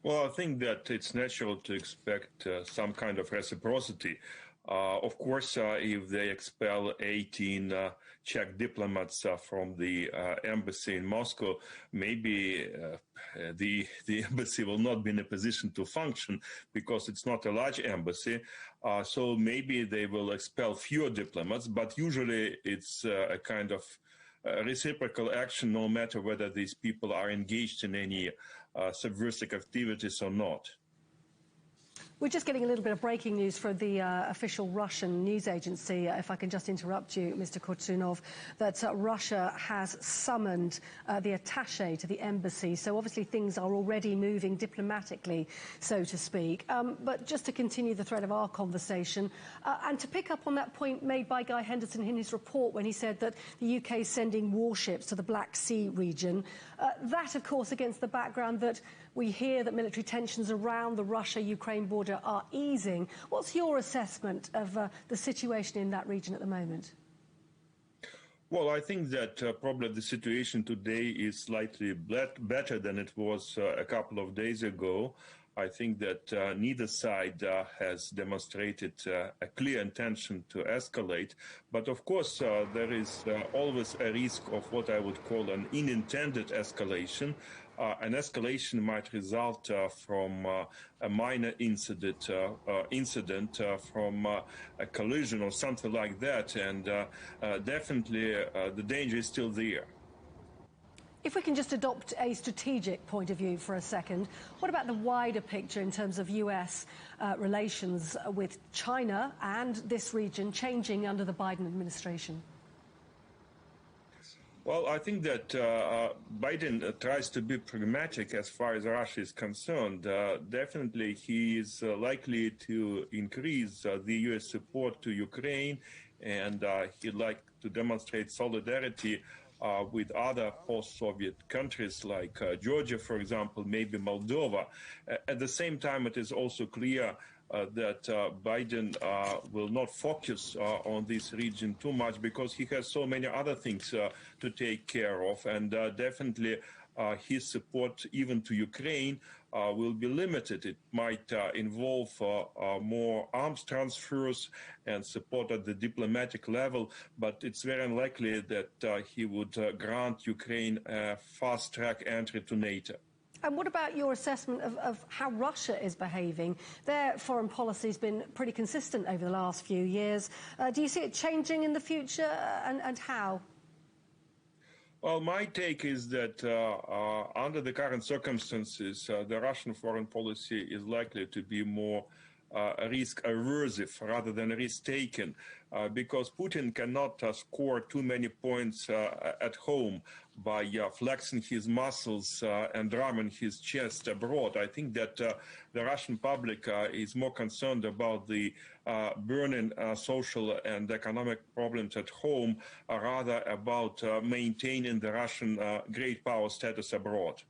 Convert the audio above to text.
Well, I think that it's natural to expect some kind of reciprocity. Of course, if they expel 18 Czech diplomats from the embassy in Moscow, maybe the embassy will not be in a position to function because it's not a large embassy. So maybe they will expel fewer diplomats, but usually it's a kind of reciprocal action, no matter whether these people are engaged in any subversive activities or not. We're just getting a little bit of breaking news from the official Russian news agency, if I can just interrupt you, Mr. Kortunov, that Russia has summoned the attaché to the embassy. So obviously things are already moving diplomatically, so to speak. But just to continue the thread of our conversation, and to pick up on that point made by Guy Henderson in his report when he said that the UK is sending warships to the Black Sea region, that, of course, against the background that we hear that military tensions around the Russia-Ukraine border are easing. What's your assessment of the situation in that region at the moment? Well, I think that probably the situation today is slightly better than it was a couple of days ago. I think that neither side has demonstrated a clear intention to escalate. But of course, there is always a risk of what I would call an unintended escalation. An escalation might result from a minor incident, from a collision or something like that. And definitely the danger is still there. If we can just adopt a strategic point of view for a second, what about the wider picture in terms of US relations with China and this region changing under the Biden administration? Well, I think that Biden tries to be pragmatic as far as Russia is concerned. Definitely, he is likely to increase the U.S. support to Ukraine, and he'd like to demonstrate solidarity with other post-Soviet countries like Georgia, for example, maybe Moldova. At the same time, it is also clear that Biden will not focus on this region too much because he has so many other things to take care of, and definitely his support even to Ukraine will be limited. It might involve more arms transfers and support at the diplomatic level, but it's very unlikely that he would grant Ukraine a fast-track entry to NATO. And what about your assessment of how Russia is behaving? Their foreign policy has been pretty consistent over the last few years. Do you see it changing in the future, and how? Well, my take is that under the current circumstances, the Russian foreign policy is likely to be more risk-aversive rather than risk-taken, because Putin cannot score too many points at home by flexing his muscles and drumming his chest abroad. I think that the Russian public is more concerned about the burning social and economic problems at home, rather about maintaining the Russian great power status abroad.